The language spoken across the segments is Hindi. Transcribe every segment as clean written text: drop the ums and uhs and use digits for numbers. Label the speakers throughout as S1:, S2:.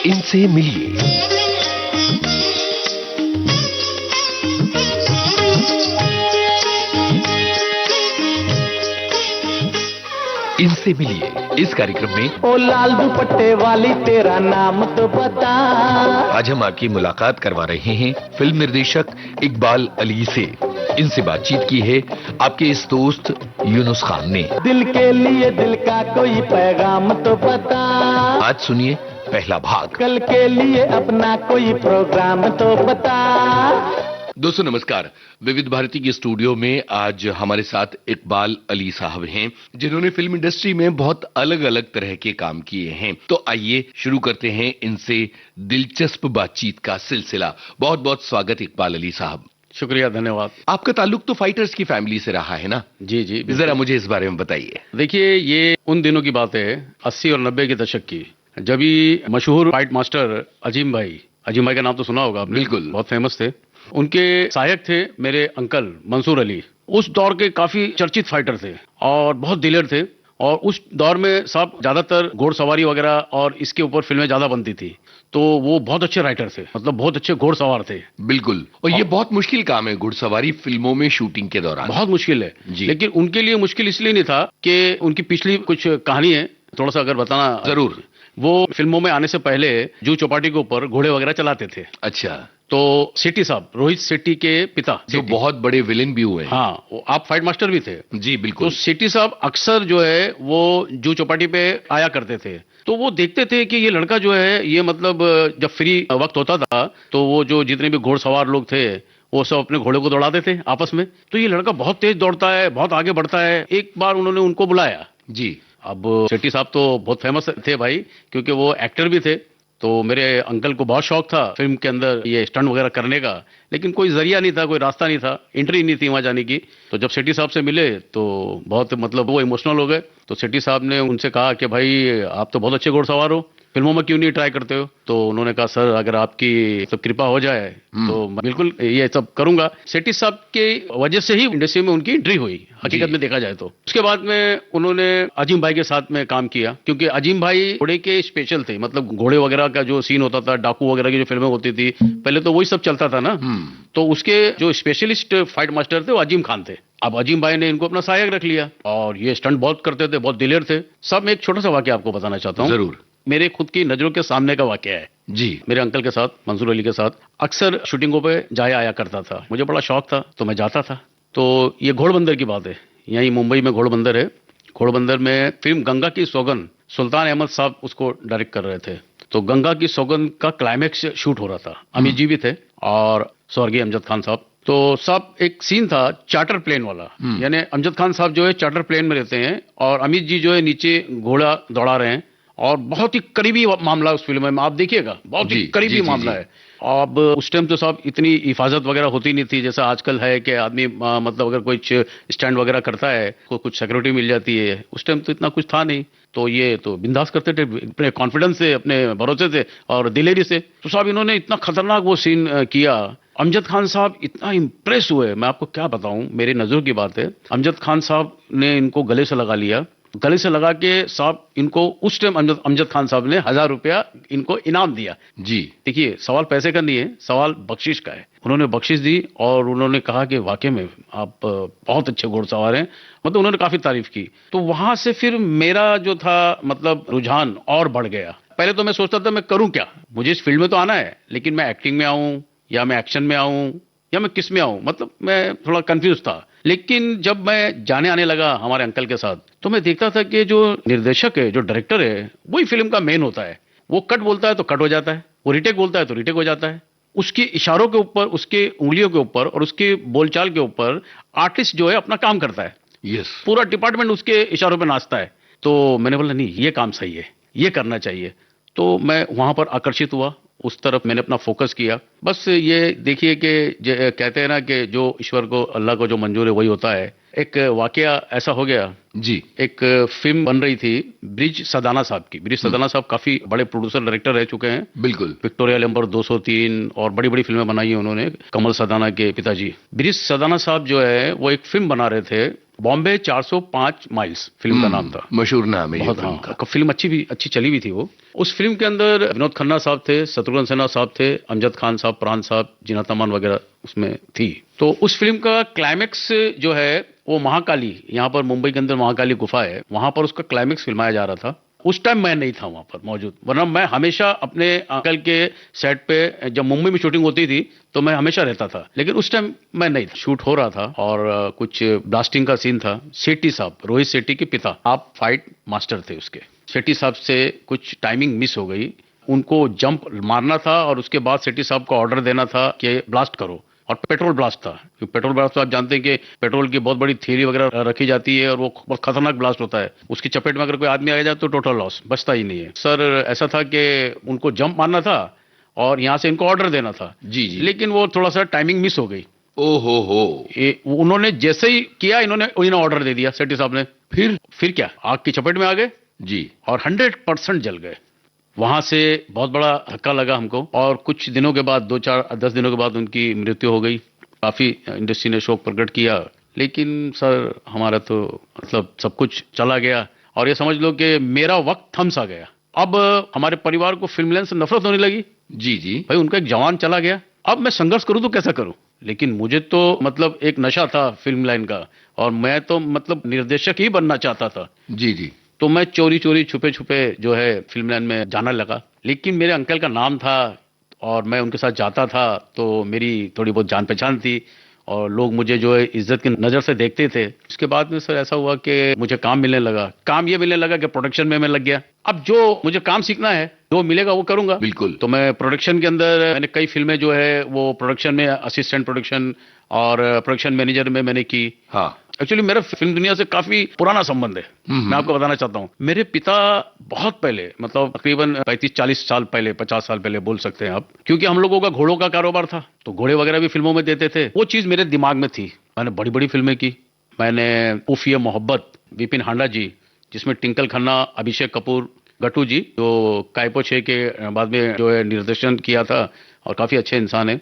S1: इनसे मिलिए। इनसे मिलिए इस कार्यक्रम में
S2: ओ लाल दुपट्टे वाली तेरा नाम तो बता।
S1: आज हम आपकी मुलाकात करवा रहे हैं फिल्म निर्देशक इकबाल अली से। इनसे बातचीत की है आपके इस दोस्त यूनुस खान ने।
S2: दिल के लिए दिल का कोई पैगाम तो बता।
S1: आज सुनिए पहला भाग।
S2: कल के लिए अपना कोई प्रोग्राम तो बता।
S1: दोस्तों नमस्कार। विविध भारती के स्टूडियो में आज हमारे साथ इकबाल अली साहब हैं, जिन्होंने फिल्म इंडस्ट्री में बहुत अलग अलग तरह के काम किए हैं। तो आइए शुरू करते हैं इनसे दिलचस्प बातचीत का सिलसिला। बहुत बहुत स्वागत इकबाल अली साहब।
S3: शुक्रिया, धन्यवाद।
S1: आपका ताल्लुक तो फाइटर्स की फैमिली से रहा है ना?
S3: जी जी,
S1: जरा मुझे इस बारे में बताइए।
S3: देखिए, ये उन दिनों की बात है 80 और 90 के दशक की, जब ही मशहूर फाइट मास्टर अजीम भाई का नाम तो सुना होगा आपने।
S1: बिल्कुल।
S3: बहुत फेमस थे। उनके सहायक थे मेरे अंकल मंसूर अली। उस दौर के काफी चर्चित फाइटर थे और बहुत दिलेर थे। और उस दौर में सब ज्यादातर घोड़सवारी वगैरह और इसके ऊपर फिल्में ज्यादा बनती थी। तो वो बहुत अच्छे राइटर थे, मतलब बहुत अच्छे घोड़सवार थे।
S1: बिल्कुल। और ये बहुत मुश्किल काम है घुड़सवारी फिल्मों में शूटिंग के दौरान।
S3: बहुत मुश्किल है
S1: जी।
S3: लेकिन उनके लिए मुश्किल इसलिए नहीं था कि उनकी पिछली कुछ कहानी है, थोड़ा सा अगर बताना।
S1: जरूर।
S3: वो फिल्मों में आने से पहले जू चौपाटी के ऊपर घोड़े वगैरह चलाते थे।
S1: अच्छा।
S3: तो सेठी साहब, रोहित सेठी के पिता,
S1: जो
S3: सेठी।
S1: बहुत बड़े विलेन भी हुए हैं।
S3: हाँ, आप फाइट मास्टर भी थे।
S1: जी
S3: तो
S1: बिल्कुल।
S3: सेठी साहब अक्सर जो है वो जू चौपाटी पे आया करते थे। तो वो देखते थे कि ये लड़का जो है, ये मतलब जब फ्री वक्त होता था तो वो जो जितने भी घोड़सवार लोग थे वो सब अपने घोड़े को दौड़ाते थे आपस में। तो ये लड़का बहुत तेज दौड़ता है, बहुत आगे बढ़ता है। एक बार उन्होंने उनको बुलाया।
S1: जी।
S3: अब सेठी साहब तो बहुत फेमस थे भाई, क्योंकि वो एक्टर भी थे। तो मेरे अंकल को बहुत शौक था फिल्म के अंदर ये स्टंट वगैरह करने का, लेकिन कोई जरिया नहीं था, कोई रास्ता नहीं था, एंट्री नहीं थी वहां जाने की। तो जब सेठी साहब से मिले तो बहुत मतलब वो इमोशनल हो गए। तो सेठी साहब ने उनसे कहा कि भाई आप तो बहुत अच्छे घोड़सवार हो, फिल्मों में क्यों नहीं ट्राई करते हो? तो उन्होंने कहा सर अगर आपकी सब कृपा हो जाए तो मैं बिल्कुल ये सब करूंगा। सेठी साहब के वजह से ही इंडस्ट्री में उनकी एंट्री हुई, हकीकत में देखा जाए तो। उसके बाद में उन्होंने अजीम भाई के साथ में काम किया, क्योंकि अजीम भाई घोड़े के स्पेशल थे। मतलब घोड़े वगैरह का जो सीन होता था, डाकू वगैरह की जो फिल्में होती थी पहले, तो वही सब चलता था ना। तो उसके जो स्पेशलिस्ट फाइट मास्टर थे वो अजीम खान थे। अब अजीम भाई ने इनको अपना सहायक रख लिया और ये स्टंट बहुत करते थे, बहुत दिलेर थे सब। मैं एक छोटा सा वाकया आपको बताना चाहता हूँ।
S1: जरूर।
S3: मेरे खुद की नजरों के सामने का वाकया है।
S1: जी।
S3: मेरे अंकल के साथ, मंसूर अली के साथ अक्सर शूटिंगों पे जाया आया करता था। मुझे बड़ा शौक था तो मैं जाता था। तो ये घोड़बंदर की बात है, यहीं मुंबई में घोड़बंदर है। घोड़बंदर में फिल्म गंगा की सौगंध, सुल्तान अहमद साहब उसको डायरेक्ट कर रहे थे। तो गंगा की सौगंध का क्लाइमैक्स शूट हो रहा था। अमित जी भी थे और स्वर्गीय अमजद खान साहब। तो सब एक सीन था चार्टर प्लेन वाला, यानी अमजद खान साहब जो है चार्टर प्लेन में रहते हैं और अमित जी जो है नीचे घोड़ा दौड़ा रहे हैं। और बहुत ही करीबी मामला उस फिल्म में, आप देखिएगा, बहुत ही करीबी मामला है। अब उस टाइम तो साहब इतनी हिफाजत वगैरह होती नहीं थी जैसा आजकल है कि आदमी मतलब अगर कोई स्टैंड वगैरह करता है को कुछ सिक्योरिटी मिल जाती है। उस टाइम तो इतना कुछ था नहीं। तो ये तो बिंदास करते थे अपने कॉन्फिडेंस से, अपने भरोसे से और दिलेरी से। तो साहब इन्होंने इतना खतरनाक वो सीन किया। अमजद खान साहब इतना इम्प्रेस हुए, मैं आपको क्या बताऊं, मेरी नजरों की बात है। अमजद खान साहब ने इनको गले से लगा लिया। गले से लगा के साहब इनको उस टाइम अमजद खान साहब ने 1000 रुपया इनको इनाम दिया।
S1: जी।
S3: देखिए, सवाल पैसे का नहीं है, सवाल बख्शिश का है। उन्होंने बख्शिश दी और उन्होंने कहा कि वाकई में आप बहुत अच्छे घोड़सवार हैं। मतलब उन्होंने काफी तारीफ की। तो वहां से फिर मेरा जो था मतलब रुझान और बढ़ गया। पहले तो मैं सोचता था मैं करूं क्या, मुझे इस फील्ड में तो आना है, लेकिन मैं एक्टिंग में आऊं या मैं एक्शन में आऊं या मैं किस में आऊं, मतलब मैं थोड़ा कंफ्यूज था। लेकिन जब मैं जाने आने लगा हमारे अंकल के साथ तो मैं देखता था कि जो निर्देशक है, जो डायरेक्टर है, वही फिल्म का मेन होता है। वो कट बोलता है तो कट हो जाता है, वो रिटेक बोलता है तो रिटेक हो जाता है। उसके इशारों के ऊपर, उसके उंगलियों के ऊपर और उसके बोलचाल के ऊपर आर्टिस्ट जो है अपना काम करता है।
S1: यस।
S3: पूरा डिपार्टमेंट उसके इशारों पे नाचता है। तो मैंने बोला नहीं, ये काम सही है, ये करना चाहिए। तो मैं वहां पर आकर्षित हुआ, उस तरफ मैंने अपना फोकस किया। बस ये देखिए कि कहते हैं ना कि जो ईश्वर को, अल्लाह को जो मंजूर है वही होता है। एक वाकया ऐसा हो गया
S1: जी।
S3: एक फिल्म बन रही थी ब्रिज सदाना साहब की। ब्रिज सदाना साहब काफी बड़े प्रोड्यूसर डायरेक्टर रह चुके हैं।
S1: बिल्कुल।
S3: विक्टोरिया नंबर 203 और बड़ी बड़ी फिल्में बनाई हैं उन्होंने, कमल सदाना के पिताजी। ब्रिज सदाना साहब जो है वो एक फिल्म बना रहे थे बॉम्बे 405 माइल्स फिल्म का नाम था।
S1: मशहूर नाम है ये
S3: बहुत,
S1: फिल्म
S3: हाँ,
S1: का।
S3: फिल्म अच्छी चली हुई थी वो। उस फिल्म के अंदर विनोद खन्ना साहब थे, शत्रुघ्न सिन्हा साहब थे, अमजद खान साहब, प्राण साहब, जीनत अमान वगैरह उसमें थी। तो उस फिल्म का क्लाइमेक्स जो है वो महाकाली, यहाँ पर मुंबई के अंदर महाकाली गुफा है, वहां पर उसका क्लाइमेक्स फिल्माया जा रहा था। उस टाइम मैं नहीं था वहां पर मौजूद, वरना मैं हमेशा अपने अंकल के सेट पे, जब मुंबई में शूटिंग होती थी तो मैं हमेशा रहता था, लेकिन उस टाइम मैं नहीं था। शूट हो रहा था और कुछ ब्लास्टिंग का सीन था। सेठी साहब, रोहित सेठी के पिता, आप फाइट मास्टर थे उसके। सेठी साहब से कुछ टाइमिंग मिस हो गई, उनको जंप मारना था और उसके बाद सेठी साहब को ऑर्डर देना था कि ब्लास्ट करो, और पेट्रोल ब्लास्ट था। क्योंकि पेट्रोल ब्लास्ट तो आप जानते हैं कि पेट्रोल की बहुत बड़ी थैली वगैरह रखी जाती है और वो बहुत खतरनाक ब्लास्ट होता है। उसकी चपेट में अगर कोई आदमी आ जाए तो टोटल लॉस, बचता ही नहीं है। सर ऐसा था कि उनको जंप मारना था और यहाँ से इनको ऑर्डर देना था।
S1: जी जी।
S3: लेकिन वो थोड़ा सा टाइमिंग मिस हो गई।
S1: ओ हो।
S3: उन्होंने जैसे ही किया, इन्होंने ऑर्डर दे दिया सेठी साहब ने। फिर क्या, आग की चपेट में आ गए
S1: जी,
S3: और 100% जल गए। वहां से बहुत बड़ा धक्का लगा हमको, और कुछ दिनों के बाद, 2-4-10 दिनों के बाद उनकी मृत्यु हो गई। काफी इंडस्ट्री ने शोक प्रकट किया, लेकिन सर हमारा तो मतलब सब कुछ चला गया, और ये समझ लो कि मेरा वक्त थम सा गया। अब हमारे परिवार को फिल्म लाइन से नफरत होने लगी।
S1: जी जी।
S3: भाई उनका एक जवान चला गया, अब मैं संघर्ष करूं तो कैसा करूं। लेकिन मुझे तो मतलब एक नशा था फिल्म लाइन का, और मैं तो मतलब निर्देशक ही बनना चाहता था।
S1: जी जी।
S3: तो मैं चोरी चोरी छुपे छुपे जो है फिल्म लाइन में जाना लगा। लेकिन मेरे अंकल का नाम था और मैं उनके साथ जाता था, तो मेरी थोड़ी बहुत जान पहचान थी और लोग मुझे जो है इज्जत की नज़र से देखते थे। उसके बाद में सर ऐसा हुआ कि मुझे काम मिलने लगा। काम ये मिलने लगा कि प्रोडक्शन में मैं लग गया। अब जो मुझे काम सीखना है, जो मिलेगा वो करूंगा।
S1: बिल्कुल।
S3: तो मैं प्रोडक्शन के अंदर, मैंने कई फिल्में जो है वो प्रोडक्शन में, असिस्टेंट प्रोडक्शन और प्रोडक्शन मैनेजर में मैंने की।
S1: हाँ।
S3: एक्चुअली मेरा फिल्म दुनिया से काफी पुराना संबंध है। मैं आपको बताना चाहता हूँ, मेरे पिता बहुत पहले, मतलब तकरीबन 35-40 साल पहले, 50 साल पहले बोल सकते हैं आप, क्योंकि हम लोगों का घोड़ों का कारोबार था, तो घोड़े वगैरह भी फिल्मों में देते थे। वो चीज मेरे दिमाग में थी। मैंने बड़ी बड़ी फिल्में की। मैंने उफ ये मोहब्बत, विपिन हांडा जी, जिसमें टिंकल खन्ना, अभिषेक कपूर, गट्टू जी, जो कायपो 6 के बाद में जो है निर्देशन किया था, और काफी अच्छे इंसान है।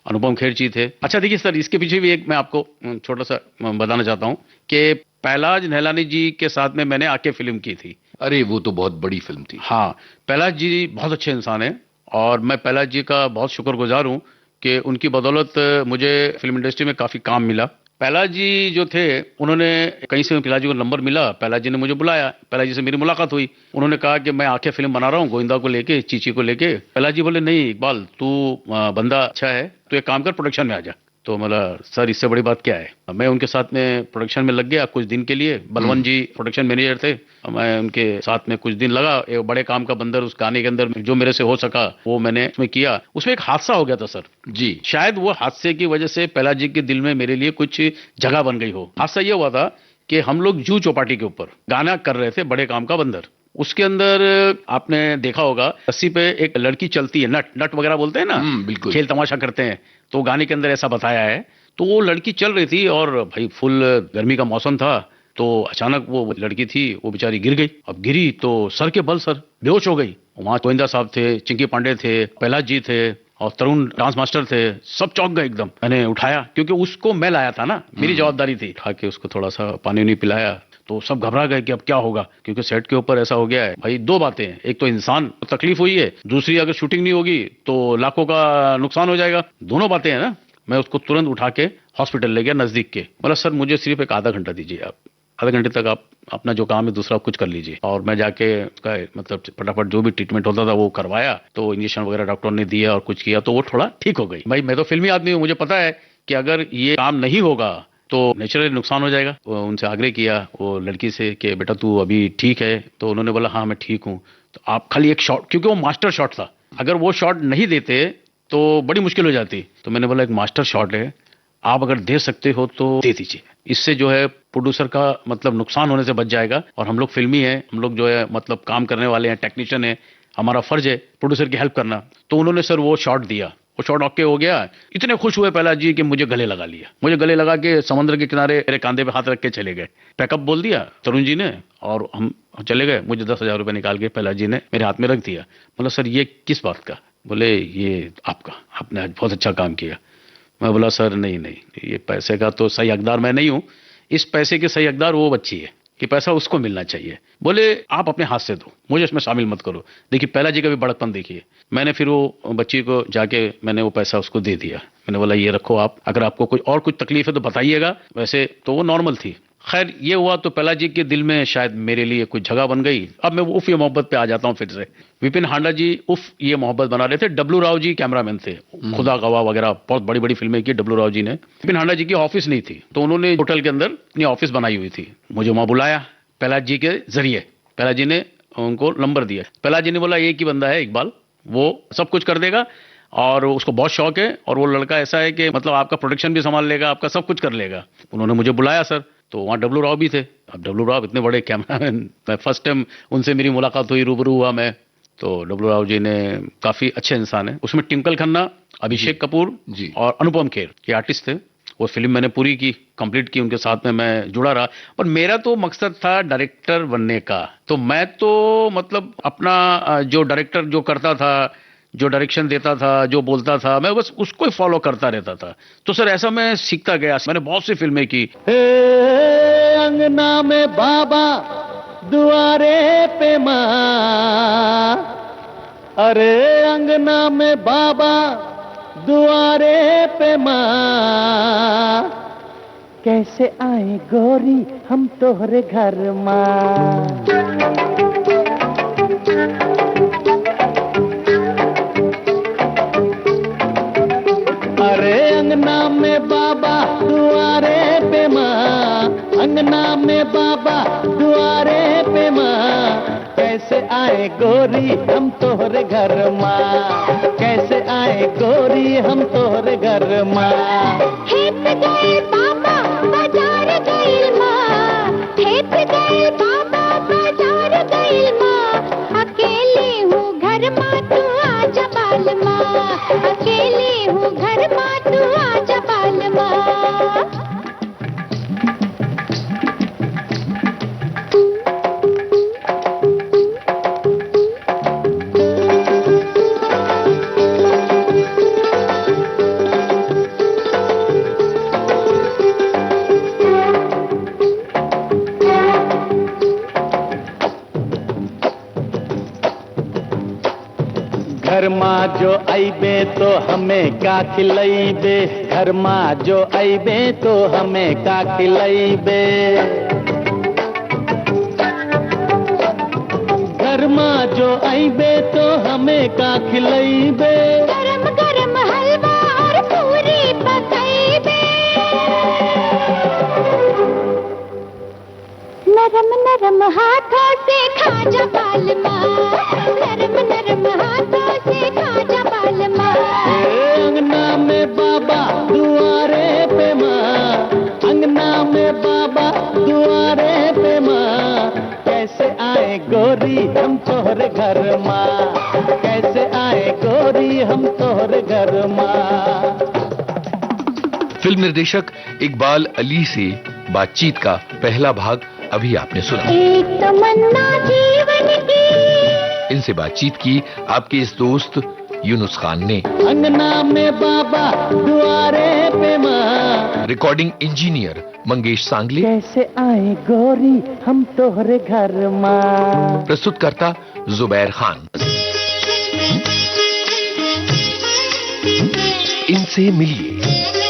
S3: अनुपम खेर जी थे। अच्छा देखिए सर, इसके पीछे भी एक मैं आपको छोटा सा बताना चाहता हूँ कि पहलाज नहलानी जी के साथ में मैंने आके फिल्म की थी।
S1: अरे वो तो बहुत बड़ी फिल्म थी।
S3: हाँ, पहलाज जी बहुत अच्छे इंसान हैं, और मैं पहलाज जी का बहुत शुक्रगुजार हूँ कि उनकी बदौलत मुझे फिल्म इंडस्ट्री में काफ़ी काम मिला। पहलाज जी जो थे, उन्होंने कहीं से पहलाज जी को नंबर मिला, पहलाज जी ने मुझे बुलाया, पहलाज जी से मेरी मुलाकात हुई। उन्होंने कहा कि मैं आके फिल्म बना रहा हूँ गोविंदा को लेके, चीची को लेके। पहलाज जी बोले, नहीं इकबाल, तू बंदा अच्छा है, तो एक काम कर, प्रोडक्शन में आ जा। तो बोला सर इससे बड़ी बात क्या है। मैं उनके साथ में प्रोडक्शन में लग गया कुछ दिन के लिए। बलवंत जी प्रोडक्शन मैनेजर थे, मैं उनके साथ में कुछ दिन लगा। एक बड़े काम का बंदर उस गाने के अंदर जो मेरे से हो सका वो मैंने उसमें किया। उसमें एक हादसा हो गया था सर
S1: जी।
S3: शायद वो हादसे की वजह से पहलाज जी के दिल में मेरे लिए कुछ जगह बन गई हो। हादसा ये हुआ था कि हम लोग जू चौपाटी के ऊपर गाना कर रहे थे, बड़े काम का बंदर। उसके अंदर आपने देखा होगा रस्सी पे एक लड़की चलती है, नट वगैरह बोलते हैं ना,
S1: बिल्कुल।
S3: खेल तमाशा करते हैं, तो गाने के अंदर ऐसा बताया है। तो वो लड़की चल रही थी और भाई फुल गर्मी का मौसम था, तो अचानक वो लड़की थी, वो बेचारी गिर गई। अब गिरी तो सर के बल सर बेहोश हो गई। वहां गोविंदा साहब थे, चिंकी पांडे थे, पहलाज जी थे और तरुण डांस मास्टर थे, सब चौंक गए एकदम। मैंने उठाया, क्योंकि उसको मैं लाया था ना, मेरी जवाबदारी थी। उठा के उसको थोड़ा सा पानी नहीं पिलाया, तो सब घबरा गए कि अब क्या होगा, क्योंकि सेट के ऊपर ऐसा हो गया है। भाई दो बातें हैं, एक तो इंसान को तकलीफ हुई है, दूसरी अगर शूटिंग नहीं होगी तो लाखों का नुकसान हो जाएगा। दोनों बातें हैं ना। मैं उसको तुरंत उठा के हॉस्पिटल ले गया नजदीक के। बोला सर मुझे सिर्फ एक आधा घंटा दीजिए, आप आधे घंटे तक आप अपना जो काम है दूसरा कुछ कर लीजिए। और मैं जाके उसका मतलब फटाफट जो भी ट्रीटमेंट होता था वो करवाया, तो इंजेक्शन वगैरह डॉक्टर ने दिया और कुछ किया, तो वो थोड़ा ठीक हो गई। भाई मैं तो फिल्मी आदमी हूँ, मुझे पता है कि अगर ये काम नहीं होगा तो नेचुरली नुकसान हो जाएगा। उनसे आग्रह किया वो लड़की से कि बेटा तू अभी ठीक है, तो उन्होंने बोला हाँ मैं ठीक हूँ, तो आप खाली एक शॉट, क्योंकि वो मास्टर शॉट था, अगर वो शॉट नहीं देते तो बड़ी मुश्किल हो जाती। तो मैंने बोला एक मास्टर शॉट है, आप अगर दे सकते हो तो दे दीजिए, इससे जो है प्रोड्यूसर का मतलब नुकसान होने से बच जाएगा। और हम लोग फिल्मी हैं, हम लोग जो है मतलब काम करने वाले हैं, टेक्नीशियन है, हमारा फर्ज है प्रोड्यूसर की हेल्प करना। तो उन्होंने सर वो शॉट दिया, वो शॉट ओके हो गया। इतने खुश हुए पहला जी कि मुझे गले लगा लिया, मुझे गले लगा के समुद्र के किनारे मेरे कांधे पे हाथ रख के चले गए। पैकअप बोल दिया तरुण जी ने और हम चले गए। मुझे 10,000 रुपये निकाल के पहला जी ने मेरे हाथ में रख दिया। बोला सर ये किस बात का। बोले ये आपका, आपने आज बहुत अच्छा काम किया। मैं बोला सर नहीं नहीं, ये पैसे का तो सही हकदार मैं नहीं हूँ, इस पैसे के सही हकदार वो बच्ची है कि पैसा उसको मिलना चाहिए। बोले आप अपने हाथ से दो, मुझे इसमें शामिल मत करो। देखिए पहला जी का भी बड़कपन देखिए। मैंने फिर वो बच्ची को जाके मैंने वो पैसा उसको दे दिया। मैंने बोला ये रखो आप, अगर आपको कुछ तकलीफ है तो बताइएगा। वैसे तो वो नॉर्मल थी। खैर ये हुआ तो पहला जी के दिल में शायद मेरे लिए कुछ जगह बन गई। अब मैं उफ ये मोहब्बत पे आ जाता हूँ फिर से। विपिन हांडा जी उफ ये मोहब्बत बना रहे थे। डब्लू राव जी कैमरामैन थे, खुदा गवाह वगैरह बहुत बड़ी बड़ी फिल्में की डब्लू राव जी ने। विपिन हांडा जी की ऑफिस नहीं थी तो उन्होंने होटल के अंदर अपनी ऑफिस बनाई हुई थी। मुझे वहां बुलाया प्रहलाद जी के जरिए। प्रहलाद जी ने उनको नंबर दिया। प्रहलाद जी ने बोला एक ही बंदा है इकबाल, वो सब कुछ कर देगा और उसको बहुत शौक है और वो लड़का ऐसा है कि मतलब आपका प्रोडक्शन भी संभाल लेगा, आपका सब कुछ कर लेगा। उन्होंने मुझे बुलाया सर, तो वहाँ डब्लू राव भी थे। अब डब्लू राव इतने बड़े कैमरामैन, मैं फर्स्ट टाइम उनसे मेरी मुलाकात हुई, रूबरू हुआ मैं। तो डब्लू राव जी ने काफी अच्छे इंसान है। उसमें ट्विंकल खन्ना, अभिषेक कपूर और अनुपम खेर ये आर्टिस्ट थे। वो फिल्म मैंने पूरी की, कंप्लीट की, उनके साथ में मैं जुड़ा रहा। पर मेरा तो मकसद था डायरेक्टर बनने का। तो मैं तो मतलब अपना जो डायरेक्टर जो करता था, जो डायरेक्शन देता था, जो बोलता था, मैं बस उसको ही फॉलो करता रहता था। तो सर ऐसा मैं सीखता गया। मैंने बहुत सी फिल्में की।
S2: अंगना में बाबा दुआरे पे माँ, अरे अंगना में बाबा दुआरे पे माँ, कैसे आए गोरी हम तोहरे घर माँ। अरे अंगना में बाबा दुआरे पे माँ, अंगना में बाबा दुआरे पे माँ, कैसे आए गोरी हम तोहरे घर माँ, कैसे आए गोरी हम तोहरे घर माँ।
S4: खेत गए बाबा बाजार गए माँ, खेत गए बाबा बाजार गए माँ, अकेले हूँ घर माँ तू आजा बाल माँ, अकेले हूँ घर माँ तू आजा बाल माँ।
S2: घर माँ जो आईबे तो हमें का खिलाइबे, घर माँ जो आईबे तो हमें का खिलाइबे। घर माँ जो आईबे तो हमें का खिलाइबे।
S4: गरम गरम हलवा और पूरी पकाइबे, नरम नरम हाथों से खा जा बाल माँ, नरम नरम हाथों से खा जा बाल माँ।
S2: अंगना में बाबा दुआरे पे माँ, अंगना में बाबा दुआरे पे माँ, कैसे आए गोरी हम तोहरे घर माँ, कैसे आए गोरी हम तोहरे घर माँ।
S1: फिल्म निर्देशक इकबाल अली से बातचीत का पहला भाग अभी आपने सुना।
S4: एक तमन्ना जीवन की,
S1: इनसे बातचीत की आपके इस दोस्त यूनुस खान ने।
S2: अंगना में बाबा दुआरे पे माँ,
S1: रिकॉर्डिंग इंजीनियर मंगेश सांगले,
S2: कैसे आए गोरी हम तोहरे घर माँ।
S1: प्रस्तुतकर्ता जुबैर खान। इनसे मिलिए।